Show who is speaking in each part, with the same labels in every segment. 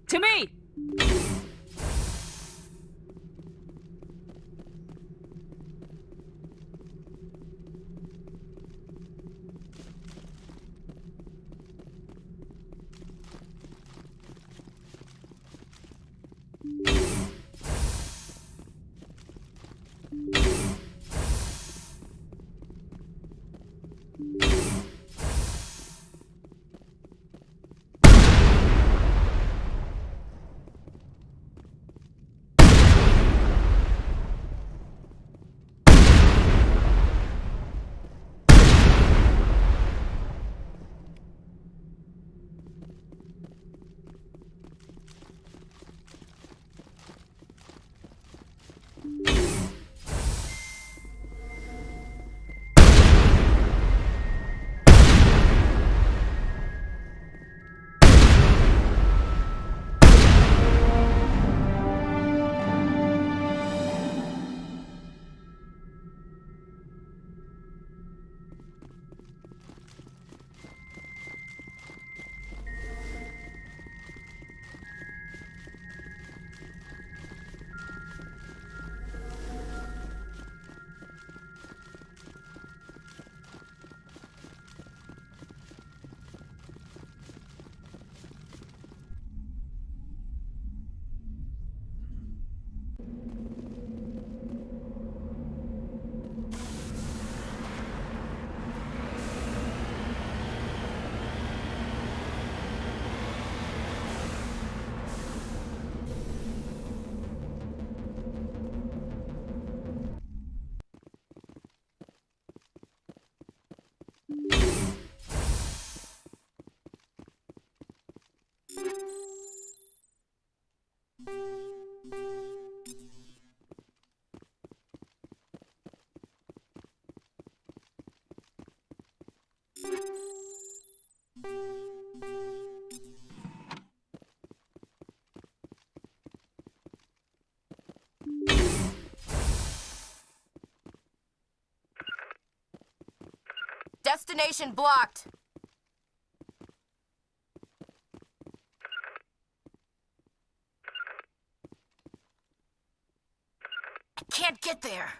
Speaker 1: To me!
Speaker 2: Destination blocked. I can't get there.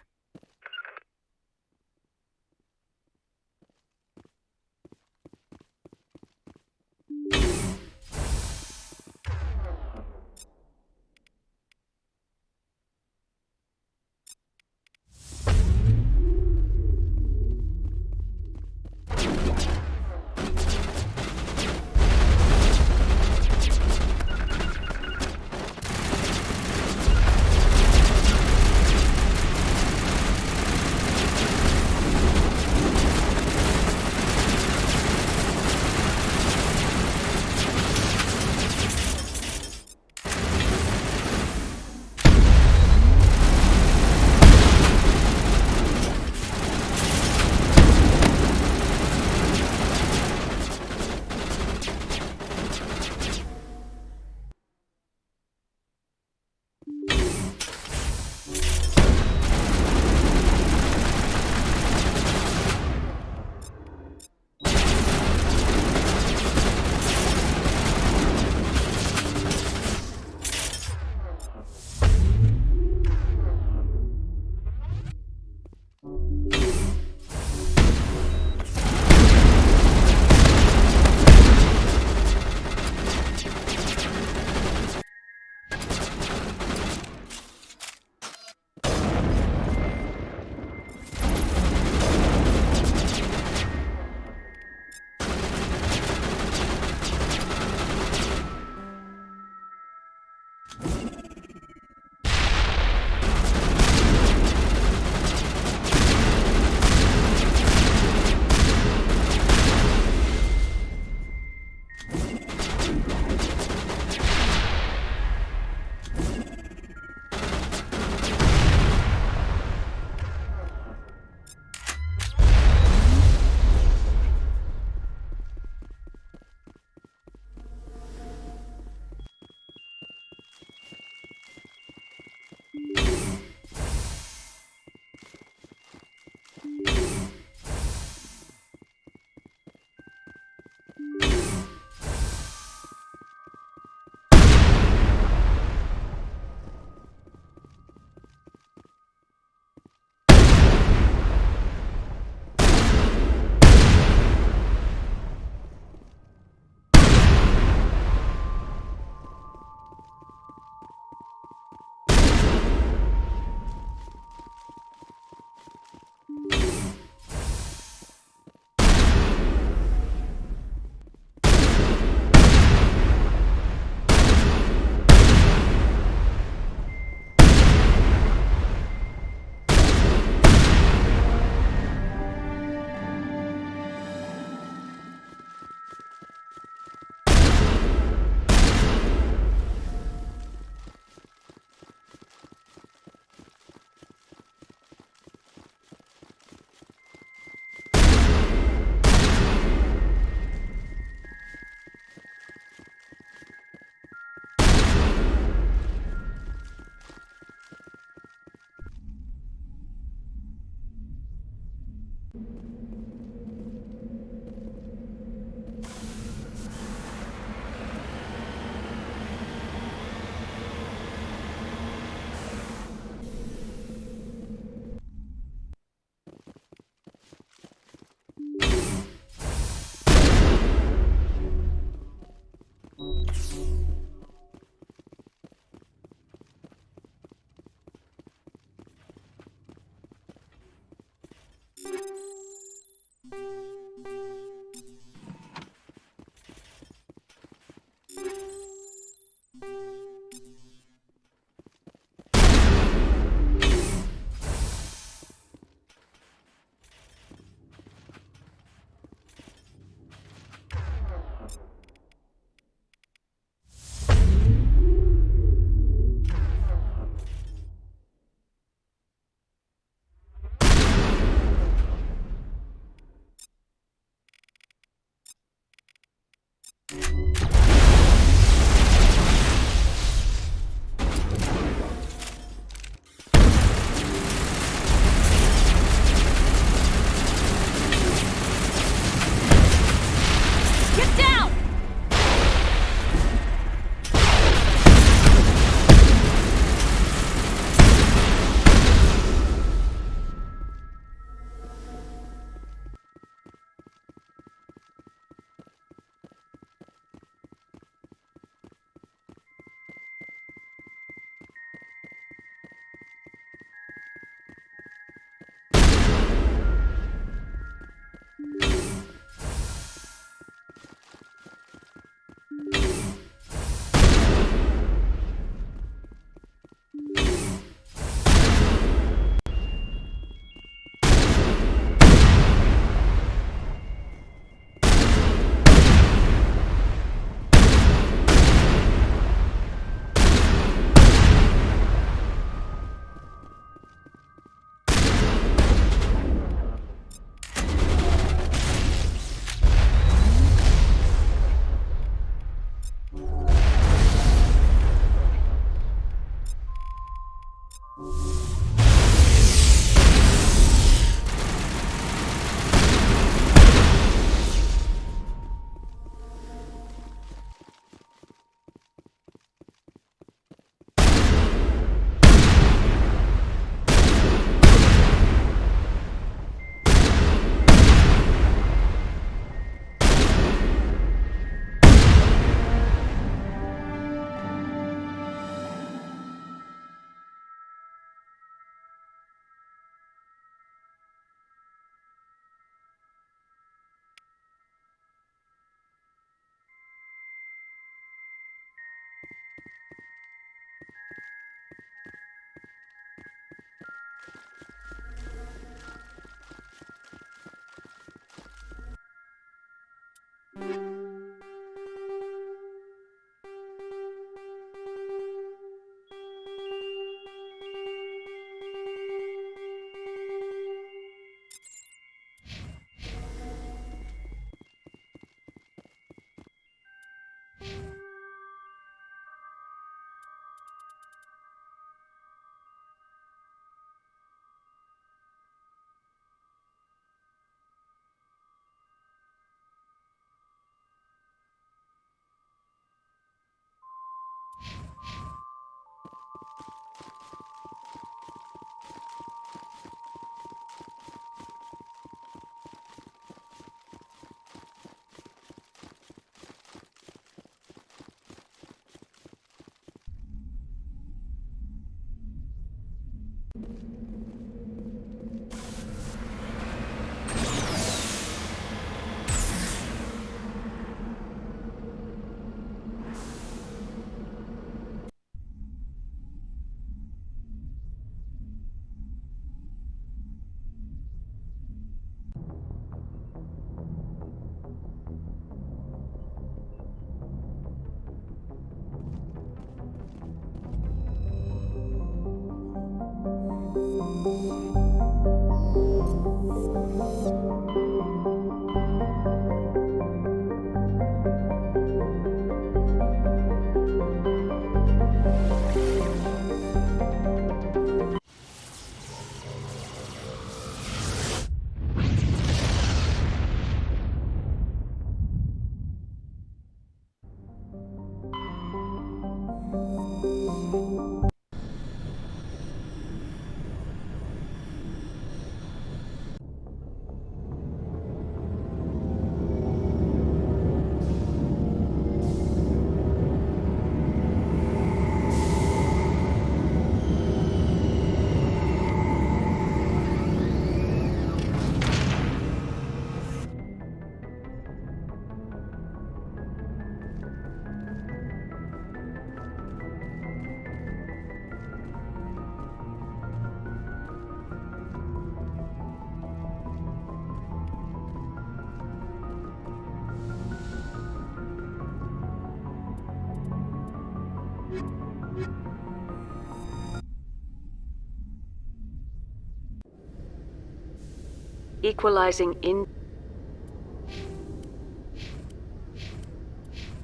Speaker 3: equalizing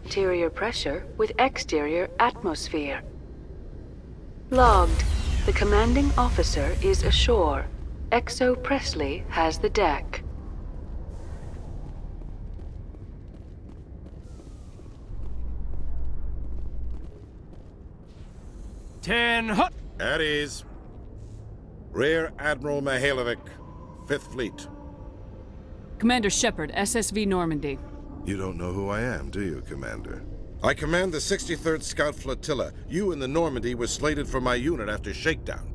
Speaker 3: interior pressure with exterior atmosphere. Logged. The commanding officer is ashore. Exo Presley has the deck.
Speaker 4: At ease. Rear Admiral Mihailovic, 5th Fleet.
Speaker 1: Commander Shepard, SSV Normandy.
Speaker 5: You don't know who I am, do you, Commander?
Speaker 4: I command the 63rd Scout Flotilla. You and the Normandy were slated for my unit after shakedown.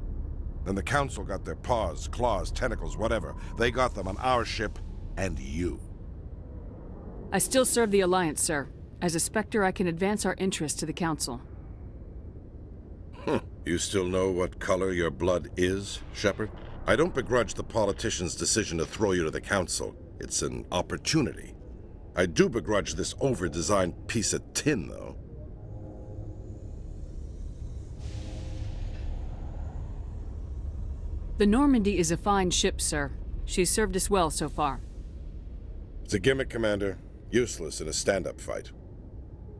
Speaker 4: Then the Council got their paws, claws, tentacles, whatever. They got them on our ship, and you.
Speaker 1: I still serve the Alliance, sir. As a Spectre, I can advance our interests to the Council.
Speaker 4: You still know what color your blood is, Shepard? I don't begrudge the politician's decision to throw you to the Council. It's an opportunity. I do begrudge this over-designed piece of tin, though.
Speaker 1: The Normandy is a fine ship, sir. She's served us well so far.
Speaker 4: It's a gimmick, Commander. Useless in a stand-up fight.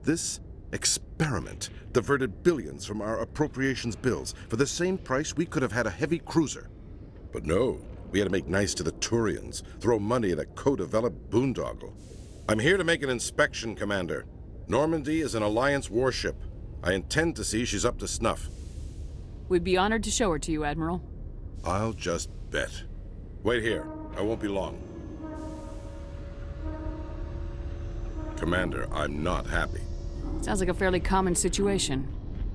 Speaker 4: This experiment diverted billions from our appropriations bills. For the same price, we could have had a heavy cruiser. But no, we had to make nice to the Turians, throw money at a co-developed boondoggle. I'm here to make an inspection, Commander. Normandy is an Alliance warship. I intend to see she's up to snuff.
Speaker 1: We'd be honored to show her to you, Admiral.
Speaker 4: I'll just bet. Wait here. I won't be long. Commander, I'm not happy.
Speaker 1: Sounds like a fairly common situation.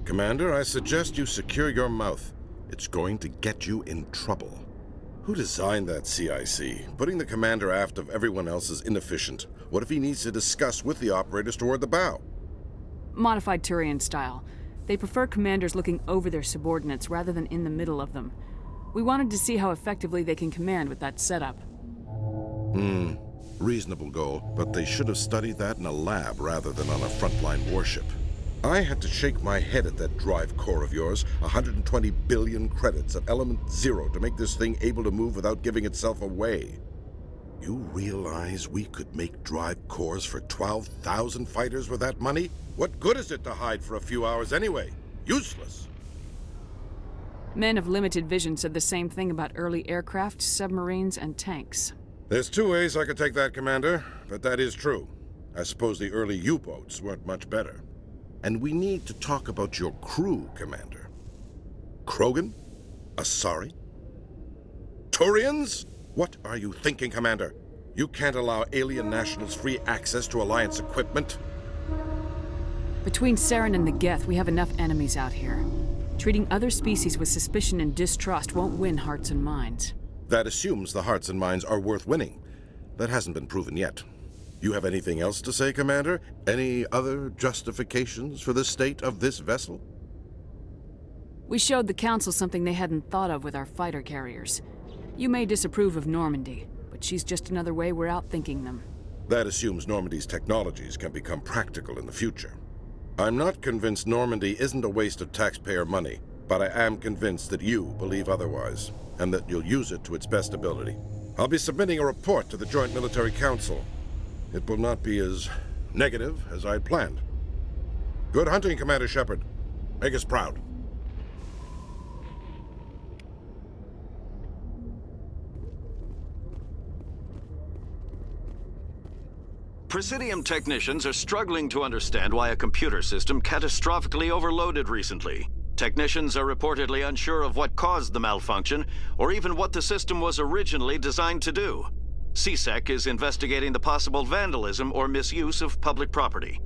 Speaker 4: Commander, I suggest you secure your mouth. It's going to get you in trouble. Who designed that CIC? Putting the commander aft of everyone else is inefficient. What if he needs to discuss with the operators toward the bow?
Speaker 1: Modified Turian style. They prefer commanders looking over their subordinates rather than in the middle of them. We wanted to see how effectively they can command with that setup.
Speaker 4: Reasonable goal, but they should have studied that in a lab rather than on a frontline warship. I had to shake my head at that drive core of yours, 120 billion credits at element 0 to make this thing able to move without giving itself away. You realize we could make drive cores for 12,000 fighters with that money? What good is it to hide for a few hours anyway? Useless.
Speaker 1: Men of limited vision said the same thing about early aircraft, submarines, and tanks.
Speaker 4: There's two ways I could take that, Commander, but that is true. I suppose the early U-boats weren't much better. And we need to talk about your crew, Commander. Krogan? Asari? Turians? What are you thinking, Commander? You can't allow alien nationals free access to Alliance equipment.
Speaker 1: Between Saren and the Geth, we have enough enemies out here. Treating other species with suspicion and distrust won't win hearts and minds.
Speaker 4: That assumes the hearts and minds are worth winning. That hasn't been proven yet. You have anything else to say, Commander? Any other justifications for the state of this vessel?
Speaker 1: We showed the Council something they hadn't thought of with our fighter carriers. You may disapprove of Normandy, but she's just another way we're outthinking them.
Speaker 4: That assumes Normandy's technologies can become practical in the future. I'm not convinced Normandy isn't a waste of taxpayer money, but I am convinced that you believe otherwise, and that you'll use it to its best ability. I'll be submitting a report to the Joint Military Council. It will not be as negative as I'd planned. Good hunting, Commander Shepard. Make us proud.
Speaker 6: Presidium technicians are struggling to understand why a computer system catastrophically overloaded recently. Technicians are reportedly unsure of what caused the malfunction, or even what the system was originally designed to do. CSEC is investigating the possible vandalism or misuse of public property.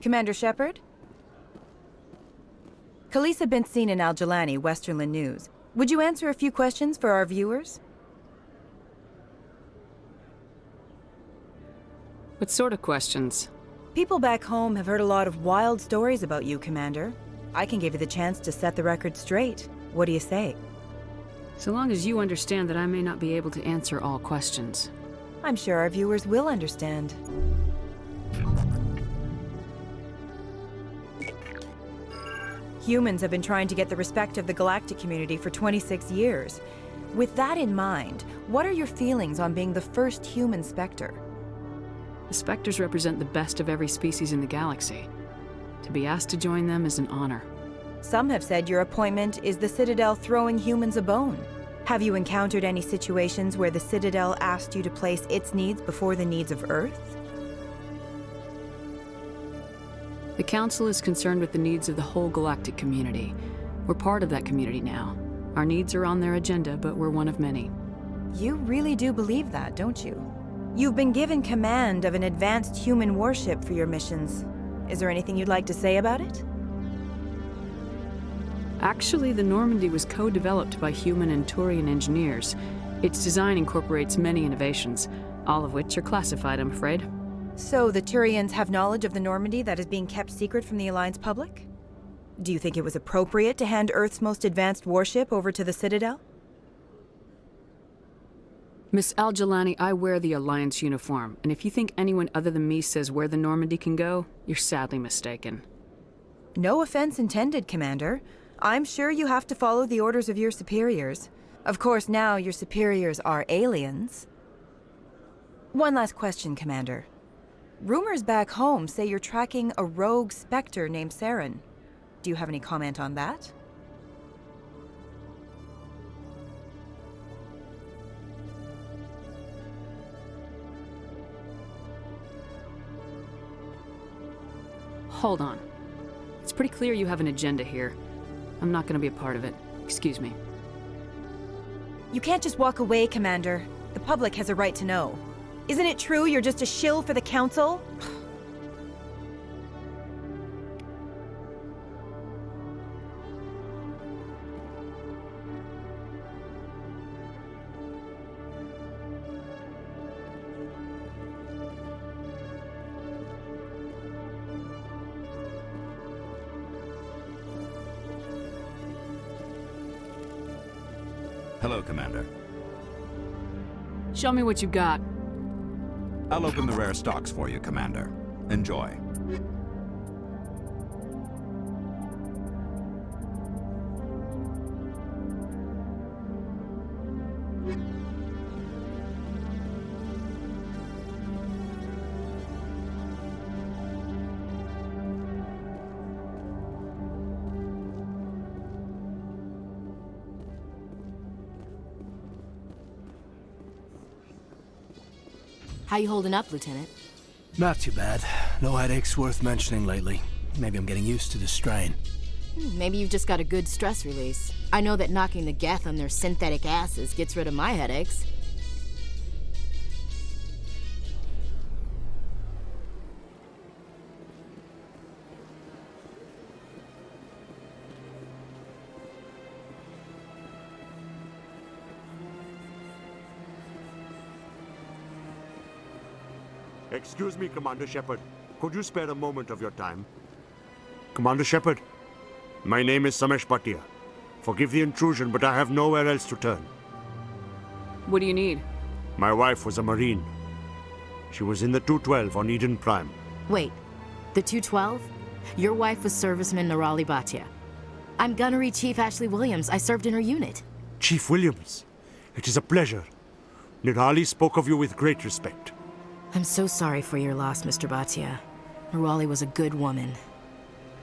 Speaker 7: Commander Shepard? Khaleesa been seen in Al-Jalani, Westerland News. Would you answer a few questions for our viewers?
Speaker 1: What sort of questions?
Speaker 7: People back home have heard a lot of wild stories about you, Commander. I can give you the chance to set the record straight. What do you say?
Speaker 1: So long as you understand that I may not be able to answer all questions.
Speaker 7: I'm sure our viewers will understand. Humans have been trying to get the respect of the galactic community for 26 years. With that in mind, what are your feelings on being the first human Spectre?
Speaker 1: The Spectres represent the best of every species in the galaxy. To be asked to join them is an honor.
Speaker 7: Some have said your appointment is the Citadel throwing humans a bone. Have you encountered any situations where the Citadel asked you to place its needs before the needs of Earth?
Speaker 1: The Council is concerned with the needs of the whole galactic community. We're part of that community now. Our needs are on their agenda, but we're one of many.
Speaker 7: You really do believe that, don't you? You've been given command of an advanced human warship for your missions. Is there anything you'd like to say about it?
Speaker 1: Actually, the Normandy was co-developed by human and Turian engineers. Its design incorporates many innovations, all of which are classified, I'm afraid.
Speaker 7: So the Turians have knowledge of the Normandy that is being kept secret from the Alliance public? Do you think it was appropriate to hand Earth's most advanced warship over to the Citadel?
Speaker 1: Miss Al-Jalani, I wear the Alliance uniform, and if you think anyone other than me says where the Normandy can go, you're sadly mistaken.
Speaker 7: No offense intended, Commander. I'm sure you have to follow the orders of your superiors. Of course, now your superiors are aliens. One last question, Commander. Rumors back home say you're tracking a rogue Spectre named Saren. Do you have any comment on that?
Speaker 1: Hold on. It's pretty clear you have an agenda here. I'm not gonna be a part of it. Excuse me.
Speaker 7: You can't just walk away, Commander. The public has a right to know. Isn't it true you're just a shill for the Council?
Speaker 8: Hello, Commander.
Speaker 1: Show me what you got.
Speaker 8: I'll open the rare stocks for you, Commander. Enjoy.
Speaker 2: How you holding up, Lieutenant?
Speaker 9: Not too bad. No headaches worth mentioning lately. Maybe I'm getting used to the strain.
Speaker 2: Maybe you've just got a good stress release. I know that knocking the geth on their synthetic asses gets rid of my headaches.
Speaker 10: Excuse me, Commander Shepard. Could you spare a moment of your time? Commander Shepard, my name is Samesh Bhatia. Forgive the intrusion, but I have nowhere else to turn.
Speaker 1: What do you need?
Speaker 10: My wife was a Marine. She was in the 212 on Eden Prime.
Speaker 2: Wait, the 212? Your wife was serviceman Nirali Bhatia. I'm Gunnery Chief Ashley Williams. I served in her unit.
Speaker 10: Chief Williams, it is a pleasure. Nirali spoke of you with great respect.
Speaker 2: I'm so sorry for your loss, Mr. Bhatia. Nirali was a good woman.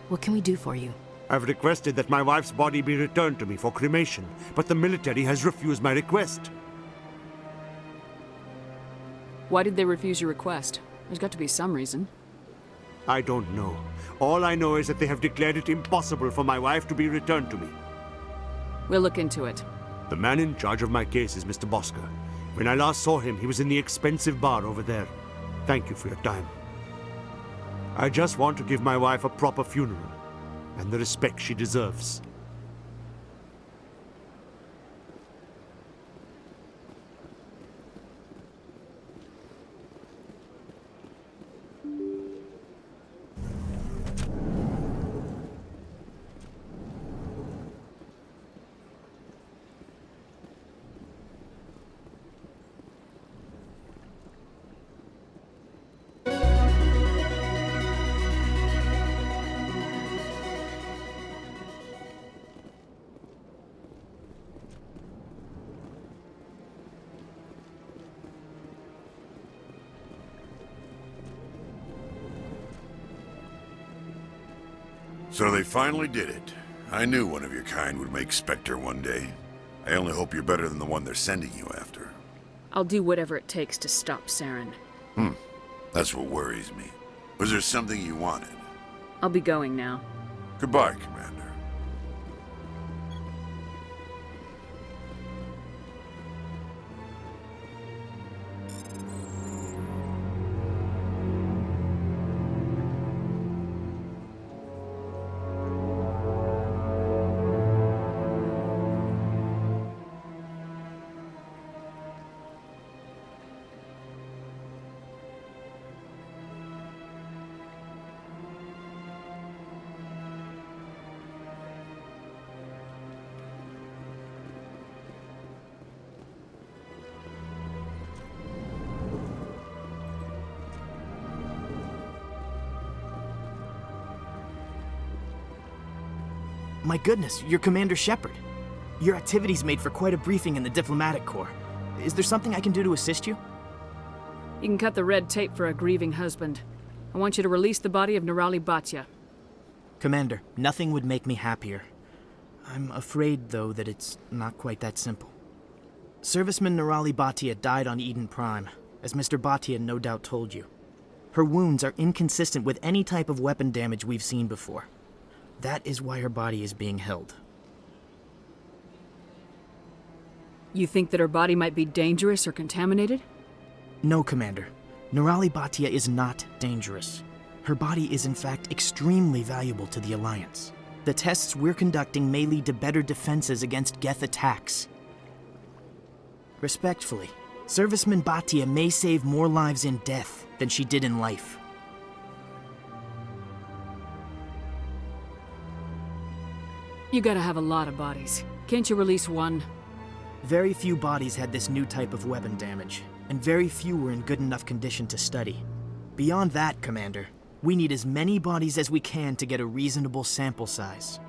Speaker 2: What can we do for you?
Speaker 10: I've requested that my wife's body be returned to me for cremation, but the military has refused my request.
Speaker 1: Why did they refuse your request? There's got to be some reason.
Speaker 10: I don't know. All I know is that they have declared it impossible for my wife to be returned to me.
Speaker 1: We'll look into it.
Speaker 10: The man in charge of my case is Mr. Bosker. When I last saw him, he was in the expensive bar over there. Thank you for your time. I just want to give my wife a proper funeral, and the respect she deserves.
Speaker 11: So they finally did it. I knew one of your kind would make Spectre one day. I only hope you're better than the one they're sending you after.
Speaker 1: I'll do whatever it takes to stop Saren.
Speaker 11: That's what worries me. Was there something you wanted?
Speaker 1: I'll be going now.
Speaker 11: Goodbye, Commander.
Speaker 12: My goodness, you're Commander Shepard. Your activities made for quite a briefing in the Diplomatic Corps. Is there something I can do to assist you?
Speaker 1: You can cut the red tape for a grieving husband. I want you to release the body of Nerali Batya.
Speaker 12: Commander, nothing would make me happier. I'm afraid, though, that it's not quite that simple. Serviceman Nerali Batya died on Eden Prime, as Mr. Batya no doubt told you. Her wounds are inconsistent with any type of weapon damage we've seen before. That is why her body is being held.
Speaker 1: You think that her body might be dangerous or contaminated?
Speaker 12: No, Commander. Nerali Batya is not dangerous. Her body is in fact extremely valuable to the Alliance. The tests we're conducting may lead to better defenses against Geth attacks. Respectfully, Serviceman Batya may save more lives in death than she did in life.
Speaker 1: You gotta have a lot of bodies. Can't you release one?
Speaker 12: Very few bodies had this new type of weapon damage, and very few were in good enough condition to study. Beyond that, Commander, we need as many bodies as we can to get a reasonable sample size.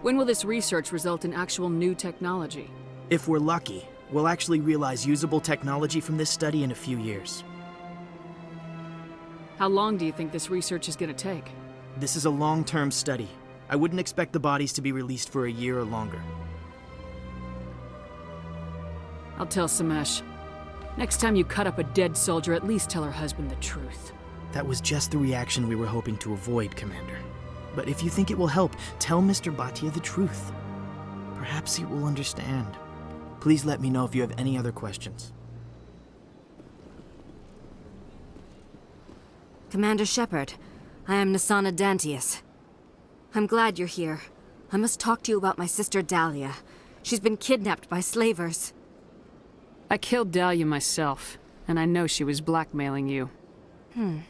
Speaker 1: When will this research result in actual new technology?
Speaker 12: If we're lucky, we'll actually realize usable technology from this study in a few years.
Speaker 1: How long do you think this research is gonna take?
Speaker 12: This is a long-term study. I wouldn't expect the bodies to be released for a year or longer.
Speaker 1: I'll tell Samesh. Next time you cut up a dead soldier, at least tell her husband the truth.
Speaker 12: That was just the reaction we were hoping to avoid, Commander. But if you think it will help, tell Mr. Batya the truth. Perhaps he will understand. Please let me know if you have any other questions.
Speaker 2: Commander Shepard, I am Nasana Dantius. I'm glad you're here. I must talk to you about my sister Dahlia. She's been kidnapped by slavers.
Speaker 1: I killed Dahlia myself, and I know she was blackmailing you.
Speaker 2: And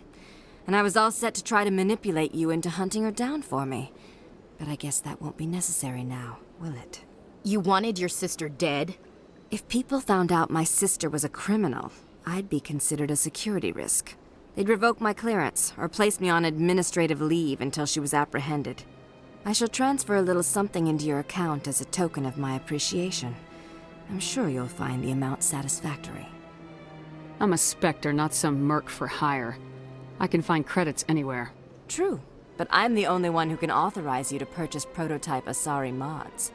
Speaker 2: I was all set to try to manipulate you into hunting her down for me. But I guess that won't be necessary now, will it?
Speaker 7: You wanted your sister dead?
Speaker 2: If people found out my sister was a criminal, I'd be considered a security risk. They'd revoke my clearance, or place me on administrative leave until she was apprehended. I shall transfer a little something into your account as a token of my appreciation. I'm sure you'll find the amount satisfactory.
Speaker 1: I'm a Spectre, not some merc for hire. I can find credits anywhere.
Speaker 2: True, but I'm the only one who can authorize you to purchase prototype Asari mods.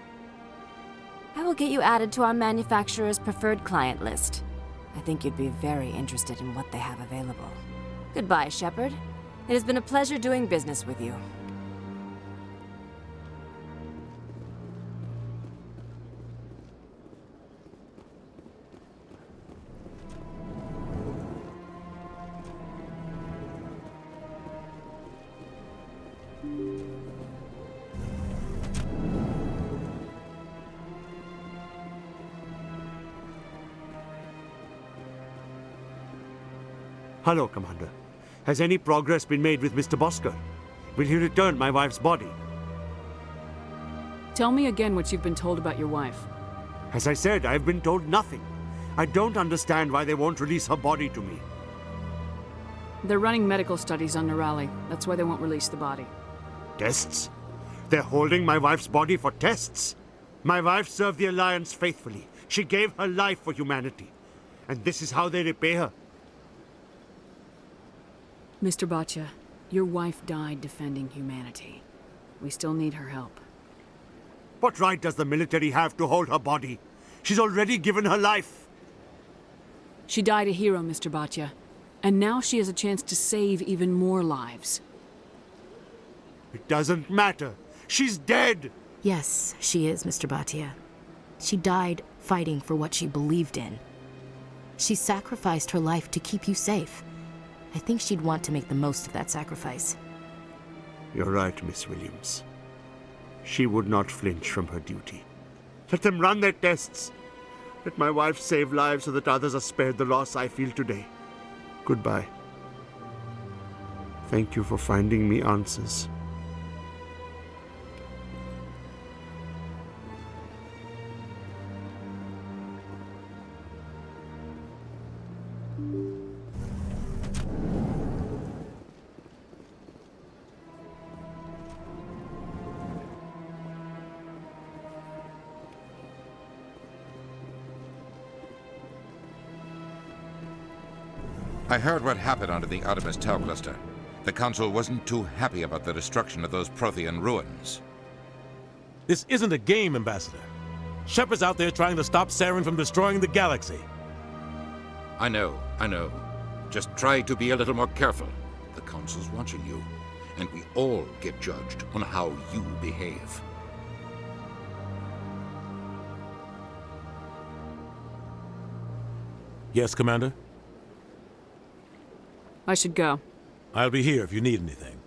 Speaker 2: I will get you added to our manufacturer's preferred client list. I think you'd be very interested in what they have available. Goodbye, Shepard. It has been a pleasure doing business with you.
Speaker 10: Hello, Commander. Has any progress been made with Mr. Bosker? Will he return my wife's body?
Speaker 1: Tell me again what you've been told about your wife.
Speaker 10: As I said, I've been told nothing. I don't understand why they won't release her body to me.
Speaker 1: They're running medical studies on Nerali. That's why they won't release the body.
Speaker 10: Tests? They're holding my wife's body for tests? My wife served the Alliance faithfully. She gave her life for humanity. And this is how they repay her.
Speaker 1: Mr. Batya, Your wife died defending humanity. We still need her help.
Speaker 10: What right does the military have to hold her body? She's already given her life.
Speaker 1: She died a hero, Mr. Bhatia. And now she has a chance to save even more lives.
Speaker 10: It doesn't matter. She's dead!
Speaker 13: Yes, she is, Mr. Bhatia. She died fighting for what she believed in. She sacrificed her life to keep you safe. I think she'd want to make the most of that sacrifice.
Speaker 10: You're right, Miss Williams. She would not flinch from her duty. Let them run their tests. Let my wife save lives so that others are spared the loss I feel today. Goodbye. Thank you for finding me answers.
Speaker 14: I heard what happened under the Artemis Tau cluster. The Council wasn't too happy about the destruction of those Prothean ruins.
Speaker 15: This isn't a game, Ambassador. Shep is out there trying to stop Saren from destroying the galaxy.
Speaker 14: I know. Just try to be a little more careful. The Council's watching you, and we all get judged on how you behave.
Speaker 15: Yes, Commander?
Speaker 1: I should go.
Speaker 15: I'll be here if you need anything.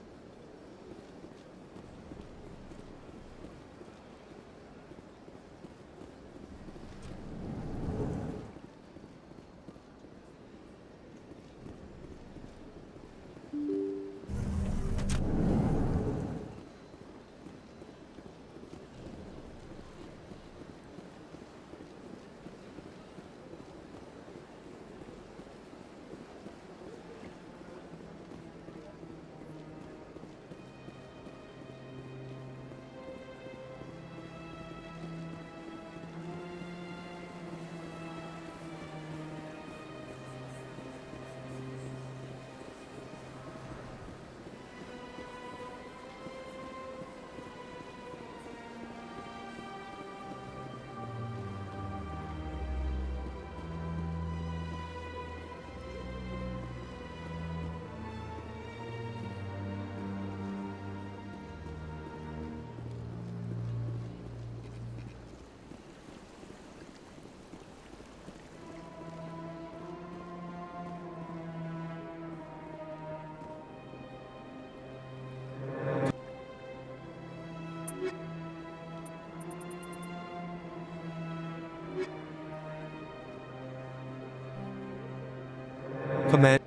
Speaker 16: Command.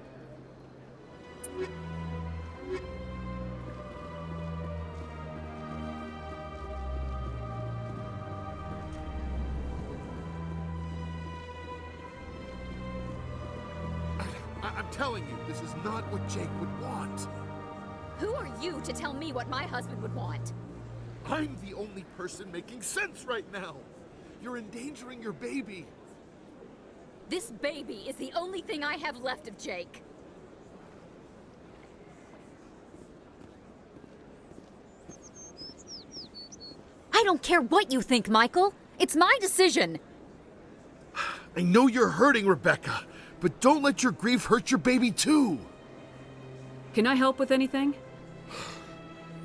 Speaker 11: I'm telling you, this is not what Jake would want.
Speaker 17: Who are you to tell me what my husband would want?
Speaker 11: I'm the only person making sense right now. You're endangering your baby.
Speaker 17: This baby is the only thing I have left of Jake. I don't care what you think, Michael. It's my decision.
Speaker 11: I know you're hurting, Rebecca, but don't let your grief hurt your baby too.
Speaker 1: Can I help with anything?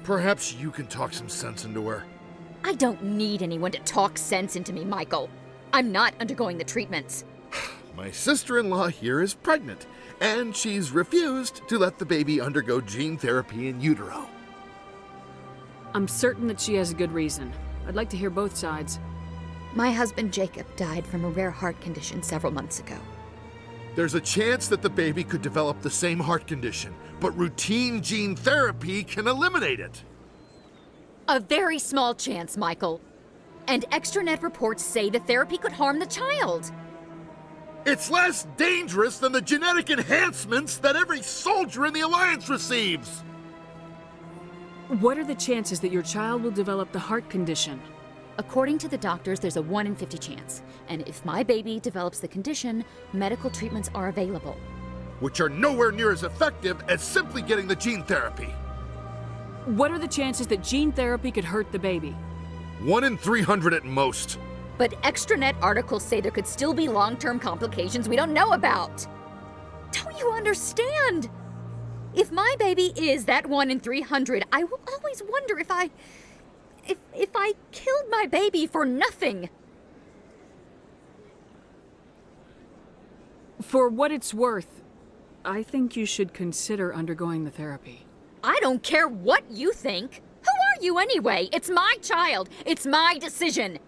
Speaker 11: Perhaps you can talk some sense into her.
Speaker 17: I don't need anyone to talk sense into me, Michael. I'm not undergoing the treatments.
Speaker 11: My sister-in-law here is pregnant, and she's refused to let the baby undergo gene therapy in utero.
Speaker 1: I'm certain that she has a good reason. I'd like to hear both sides.
Speaker 17: My husband Jacob died from a rare heart condition several months ago.
Speaker 11: There's a chance that the baby could develop the same heart condition, but routine gene therapy can eliminate it.
Speaker 17: A very small chance, Michael. And extranet reports say the therapy could harm the child.
Speaker 11: It's less dangerous than the genetic enhancements that every soldier in the Alliance receives!
Speaker 1: What are the chances that your child will develop the heart condition?
Speaker 17: According to the doctors, there's a 1 in 50 chance. And if my baby develops the condition, medical treatments are available.
Speaker 11: which are nowhere near as effective as simply getting the gene therapy.
Speaker 1: What are the chances that gene therapy could hurt the baby?
Speaker 11: 1 in 300 at most.
Speaker 17: But extranet articles say there could still be long-term complications we don't know about. Don't you understand? If my baby is that 1 in 300, I will always wonder if I killed my baby for nothing.
Speaker 1: For what it's worth, I think you should consider undergoing the therapy.
Speaker 17: I don't care what you think. Who are you anyway? It's my child. It's my decision.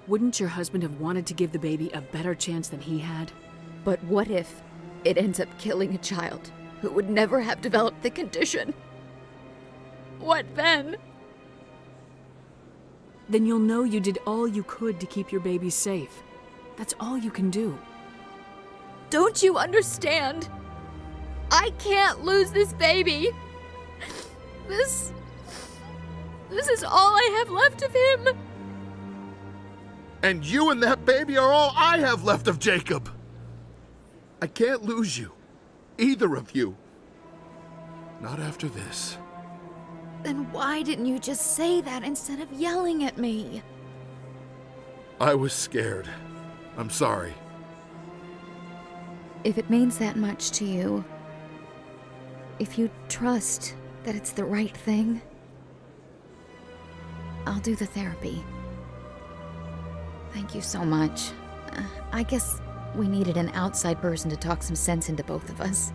Speaker 1: Wouldn't your husband have wanted to give the baby a better chance than he had?
Speaker 17: But what if it ends up killing a child who would never have developed the condition? What then?
Speaker 1: Then you'll know you did all you could to keep your baby safe. That's all you can do.
Speaker 17: Don't you understand? I can't lose this baby. This is all I have left of him.
Speaker 11: And you and that baby are all I have left of Jacob. I can't lose you. Either of you. Not after this.
Speaker 17: Then why didn't you just say that instead of yelling at me?
Speaker 11: I was scared. I'm sorry.
Speaker 17: If it means that much to you, if you trust that it's the right thing, I'll do the therapy. Thank you so much. I guess we needed an outside person to talk some sense into both of us.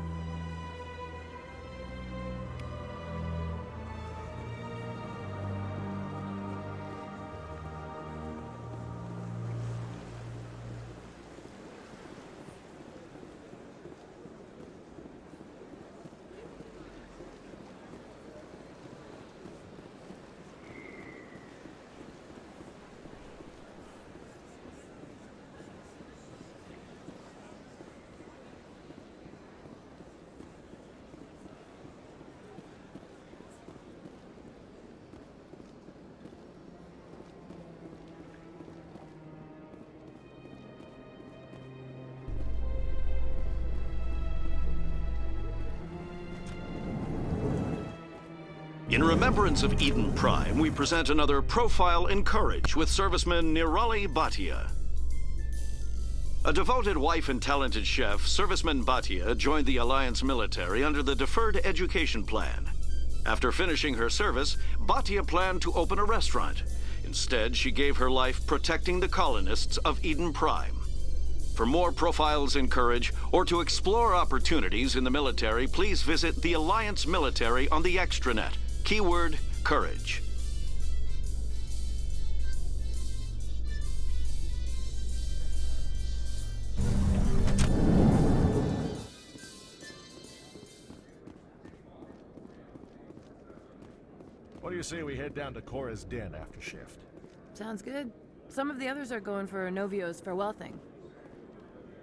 Speaker 6: In remembrance of Eden Prime, we present another profile in courage with serviceman Nypheena Bhatia. A devoted wife and talented chef, serviceman Bhatia joined the Alliance military under the Deferred Education Plan. After finishing her service, Bhatia planned to open a restaurant. Instead, she gave her life protecting the colonists of Eden Prime. For more profiles in courage, or to explore opportunities in the military, please visit the Alliance military on the extranet. Keyword, courage.
Speaker 16: What do you say we head down to Cora's den after shift?
Speaker 18: Sounds good. Some of the others are going for Novio's farewell thing.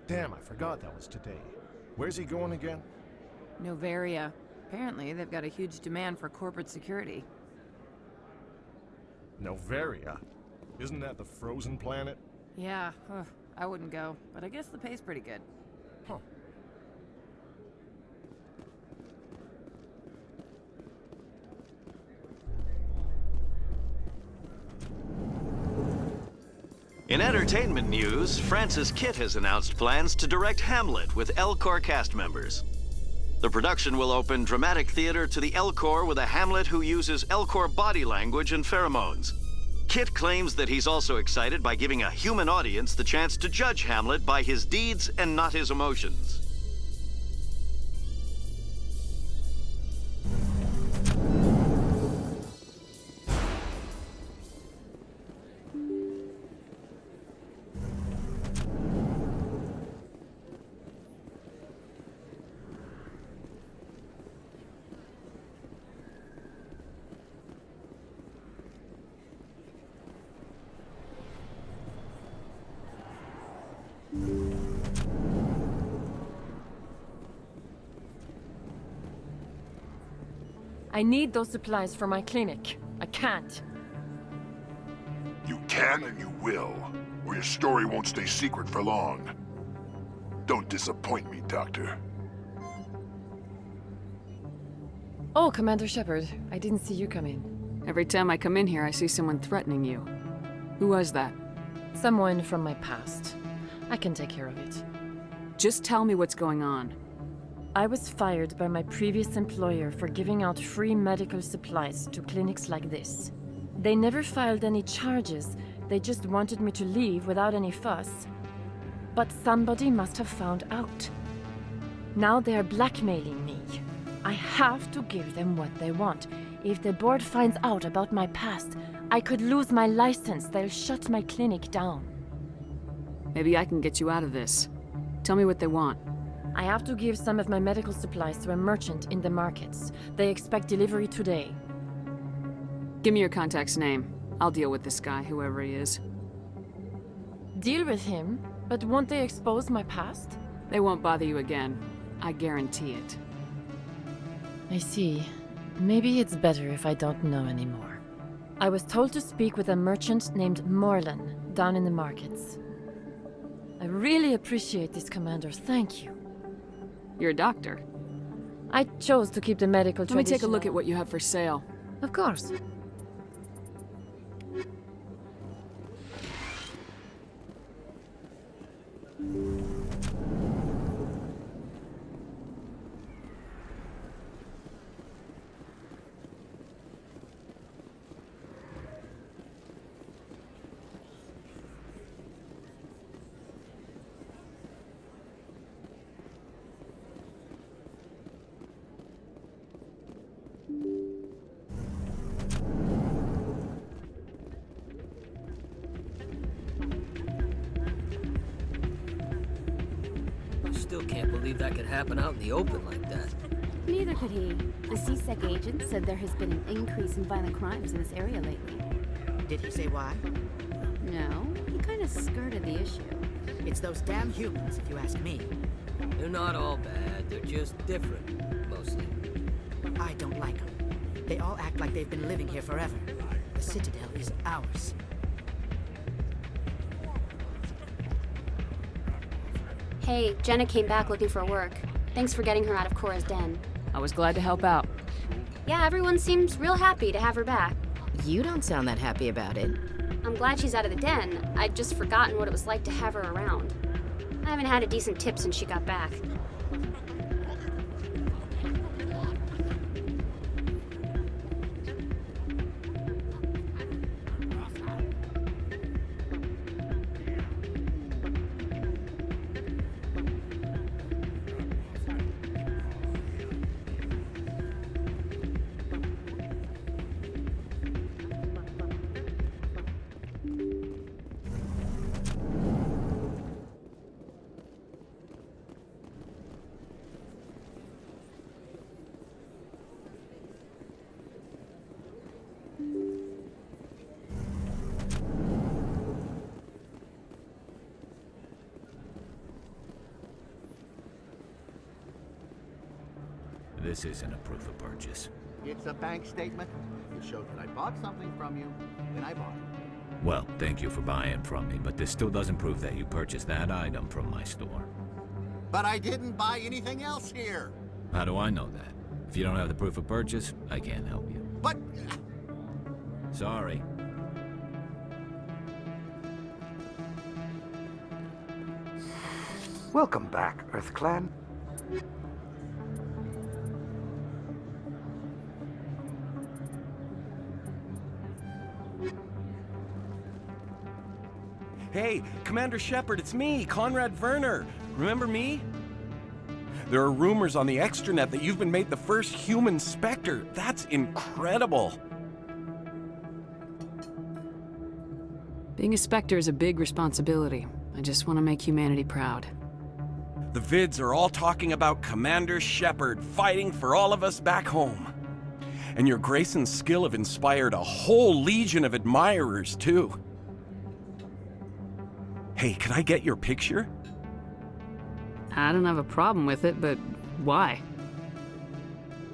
Speaker 16: Damn, I forgot that was today. Where's he going again?
Speaker 18: Novaria. Apparently, they've got a huge demand for corporate security.
Speaker 16: Novaria? Isn't that the frozen planet?
Speaker 18: Yeah, I wouldn't go, but I guess the pay's pretty good.
Speaker 16: Huh.
Speaker 6: In entertainment news, Francis Kitt has announced plans to direct Hamlet with Elcor cast members. The production will open dramatic theater to the Elcor with a Hamlet who uses Elcor body language and pheromones. Kitt claims that he's also excited by giving a human audience the chance to judge Hamlet by his deeds and not his emotions.
Speaker 19: I need those supplies for my clinic. I can't.
Speaker 20: You can and you will. or your story won't stay secret for long. Don't disappoint me, Doctor.
Speaker 19: Oh, Commander Shepard. I didn't see you come in.
Speaker 1: Every time I come in here, I see someone threatening you. Who was that?
Speaker 19: Someone from my past. I can take care of it.
Speaker 1: Just tell me what's going on.
Speaker 19: I was fired by my previous employer for giving out free medical supplies to clinics like this. They never filed any charges. They just wanted me to leave without any fuss. But somebody must have found out. Now they are blackmailing me. I have to give them what they want. If the board finds out about my past, I could lose my license. They'll shut my clinic down.
Speaker 1: Maybe I can get you out of this. Tell me what they want.
Speaker 19: I have to give some of my medical supplies to a merchant in the markets. They expect delivery today.
Speaker 1: Give me your contact's name. I'll deal with this guy, whoever he is.
Speaker 19: Deal with him? But won't they expose my past?
Speaker 1: They won't bother you again. I guarantee it.
Speaker 19: I see. Maybe it's better if I don't know anymore. I was told to speak with a merchant named Morlan down in the markets. I really appreciate this, Commander. Thank you.
Speaker 1: You're a doctor.
Speaker 19: I chose to keep the medical tradition.
Speaker 1: Let me take a look at what you have for sale.
Speaker 19: Of course.
Speaker 21: Still can't believe that could happen out in the open like that.
Speaker 22: Neither could he. The CSEC agent said there has been an increase in violent crimes in this area lately.
Speaker 23: Did he say why?
Speaker 22: No, he kind of skirted the issue.
Speaker 23: It's those damn humans, if you ask me.
Speaker 21: They're not all bad, they're just different, mostly.
Speaker 23: I don't like them. They all act like they've been living here forever. The Citadel is ours.
Speaker 22: Hey, Jenna came back looking for work. Thanks for getting her out of Cora's den.
Speaker 1: I was glad to help out.
Speaker 22: Yeah, everyone seems real happy to have her back.
Speaker 23: You don't sound that happy about it.
Speaker 22: I'm glad she's out of the den. I'd just forgotten what it was like to have her around. I haven't had a decent tip since she got back.
Speaker 24: This isn't a proof of purchase.
Speaker 25: It's a bank statement. It shows that I bought something from you, and I bought it.
Speaker 24: Well, thank you for buying from me, but this still doesn't prove that you purchased that item from my store.
Speaker 25: But I didn't buy anything else here.
Speaker 24: How do I know that? If you don't have the proof of purchase, I can't help you.
Speaker 25: But...
Speaker 24: Sorry.
Speaker 26: Welcome back, EarthClan.
Speaker 27: Hey, Commander Shepard, it's me, Conrad Werner. Remember me? There are rumors on the extranet that you've been made the first human Spectre. That's incredible.
Speaker 1: Being a Spectre is a big responsibility. I just want to make humanity proud.
Speaker 27: The vids are all talking about Commander Shepard fighting for all of us back home. And your grace and skill have inspired a whole legion of admirers, too. Hey, can I get your picture?
Speaker 1: I don't have a problem with it, but why?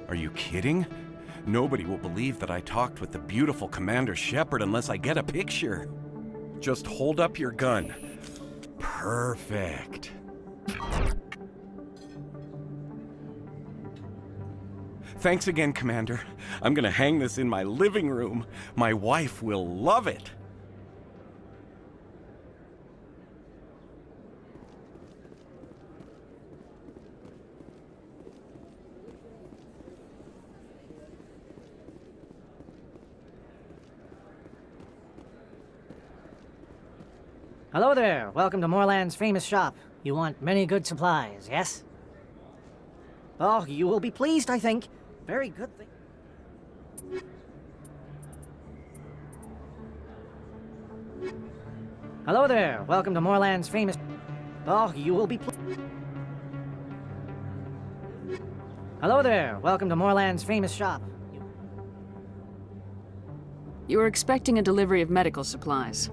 Speaker 27: Are you kidding? Nobody will believe that I talked with the beautiful Commander Shepard unless I get a picture. Just hold up your gun. Perfect. Thanks again, Commander. I'm gonna hang this in my living room. My wife will love it.
Speaker 3: Hello there. Welcome to Moorland's famous shop. You want many good supplies, yes? Oh, you will be pleased, I think. Very good thing. Hello there. Welcome to Moorland's famous... Oh, you will be pleased. Hello there. Welcome to Moorland's famous shop.
Speaker 1: You were expecting a delivery of medical supplies.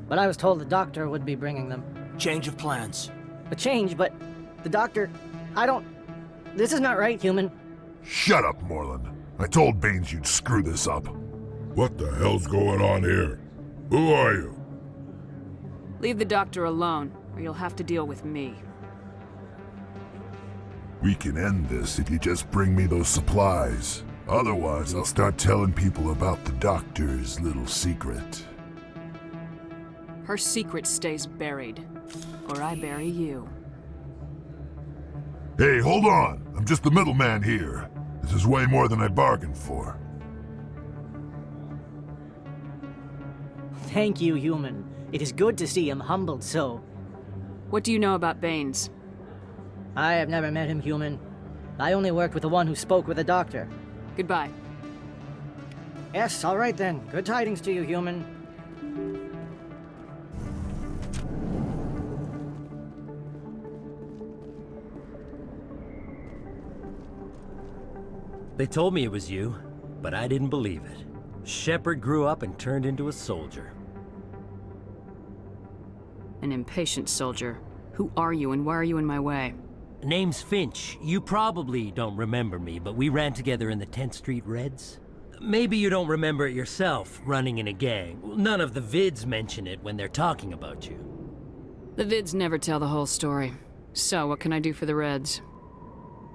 Speaker 3: But I was told the doctor would be bringing them.
Speaker 4: Change of plans.
Speaker 3: A change, but the doctor... I don't... This is not right, human.
Speaker 20: Shut up, Moorland. I told Baines you'd screw this up.
Speaker 5: What the hell's going on here? Who are you?
Speaker 1: Leave the doctor alone, or you'll have to deal with me.
Speaker 20: We can end this if you just bring me those supplies. Otherwise, I'll start telling people about the doctor's little secret.
Speaker 1: Her secret stays buried, or I bury you.
Speaker 20: Hey, hold on! I'm just the middleman here. This is way more than I bargained for.
Speaker 3: Thank you, human. It is good to see him humbled so.
Speaker 1: What do you know about Baines?
Speaker 3: I have never met him, human. I only worked with the one who spoke with the doctor.
Speaker 1: Goodbye.
Speaker 3: Yes, all right then. Good tidings to you, human.
Speaker 4: They told me it was you, but I didn't believe it. Shepard grew up and turned into a soldier.
Speaker 1: An impatient soldier. Who are you and why are you in my way?
Speaker 4: Name's Finch. You probably don't remember me, but we ran together in the 10th Street Reds. Maybe you don't remember it yourself, running in a gang. None of the vids mention it when they're talking about you.
Speaker 1: The vids never tell the whole story. So, what can I do for the Reds?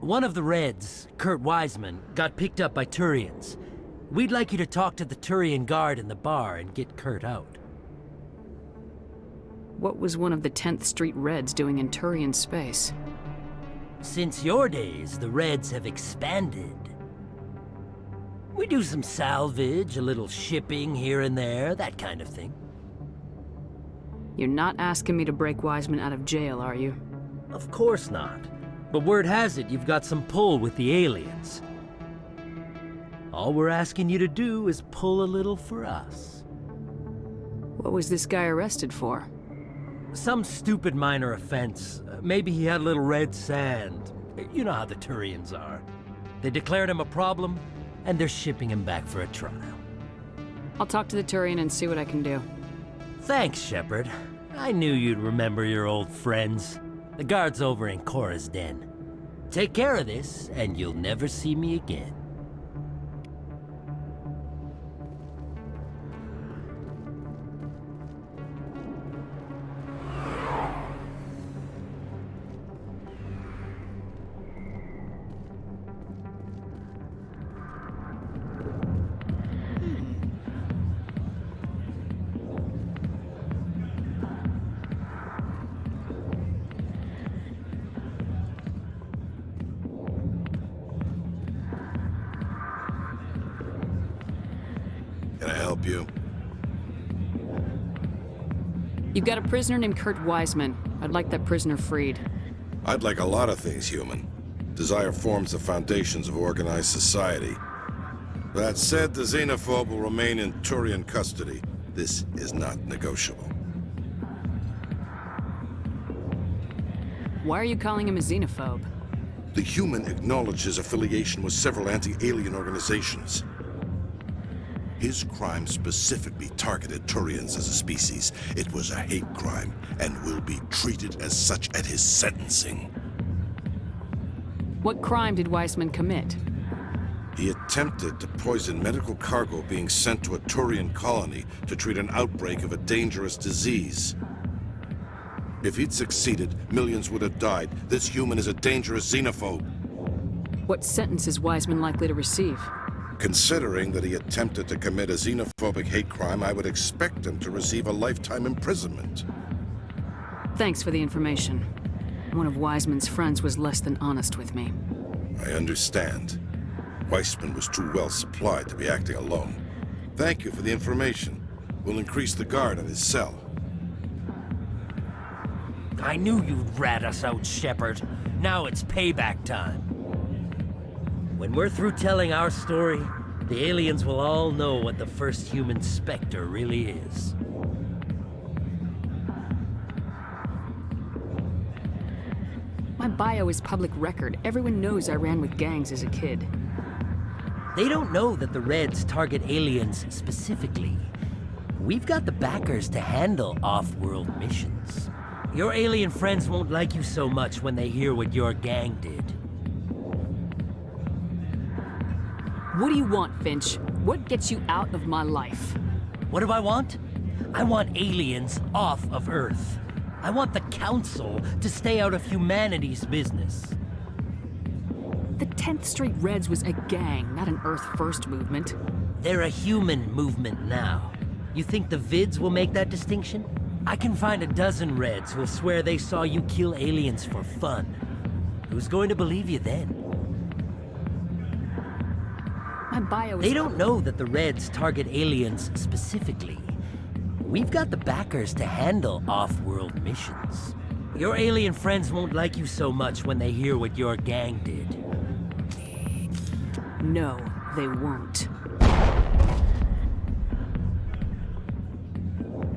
Speaker 4: One of the Reds, Kurt Wiseman, got picked up by Turians. We'd like you to talk to the Turian guard in the bar and get Kurt out.
Speaker 1: What was one of the 10th Street Reds doing in Turian space?
Speaker 4: Since your days, the Reds have expanded. We do some salvage, a little shipping here and there, that kind of thing.
Speaker 1: You're not asking me to break Wiseman out of jail, are you?
Speaker 4: Of course not. But word has it you've got some pull with the aliens. All we're asking you to do is pull a little for us.
Speaker 1: What was this guy arrested for?
Speaker 4: Some stupid minor offense. Maybe he had a little red sand. You know how the Turians are. They declared him a problem, and they're shipping him back for a trial.
Speaker 1: I'll talk to the Turian and see what I can do.
Speaker 4: Thanks, Shepard. I knew you'd remember your old friends. The guard's over in Cora's den. Take care of this, and you'll never see me again.
Speaker 8: Can I help you?
Speaker 1: You've got a prisoner named Kurt Wiseman. I'd like that prisoner freed.
Speaker 8: I'd like a lot of things, human. Desire forms the foundations of organized society. That said, the xenophobe will remain in Turian custody. This is not negotiable.
Speaker 1: Why are you calling him a xenophobe?
Speaker 8: The human acknowledged his affiliation with several anti-alien organizations. His crime specifically targeted Turians as a species. It was a hate crime, and will be treated as such at his sentencing.
Speaker 1: What crime did Wiseman commit?
Speaker 8: He attempted to poison medical cargo being sent to a Turian colony to treat an outbreak of a dangerous disease. If he'd succeeded, millions would have died. This human is a dangerous xenophobe.
Speaker 1: What sentence is Wiseman likely to receive?
Speaker 8: Considering that he attempted to commit a xenophobic hate crime, I would expect him to receive a lifetime imprisonment.
Speaker 1: Thanks for the information. One of Wiseman's friends was less than honest with me.
Speaker 8: I understand. Weissman was too well supplied to be acting alone. Thank you for the information. We'll increase the guard at his cell.
Speaker 4: I knew you'd rat us out, Shepard. Now it's payback time. When we're through telling our story, the aliens will all know what the first human Spectre really is.
Speaker 1: My bio is public record. Everyone knows I ran with gangs as a kid.
Speaker 4: They don't know that the Reds target aliens specifically. We've got the backers to handle off-world missions. Your alien friends won't like you so much when they hear what your gang did.
Speaker 1: What do you want, Finch? What gets you out of my life?
Speaker 4: What do I want? I want aliens off of Earth. I want the Council to stay out of humanity's business.
Speaker 1: The 10th Street Reds was a gang, not an Earth First movement.
Speaker 4: They're a human movement now. You think the vids will make that distinction? I can find a dozen Reds who'll swear they saw you kill aliens for fun. Who's going to believe you then?
Speaker 1: My bio is...
Speaker 4: They don't know that the Reds target aliens specifically. We've got the backers to handle off-world missions. Your alien friends won't like you so much when they hear what your gang did.
Speaker 1: No, they won't.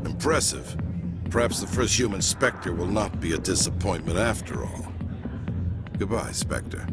Speaker 8: Impressive. Perhaps the first human Spectre will not be a disappointment after all. Goodbye, Spectre.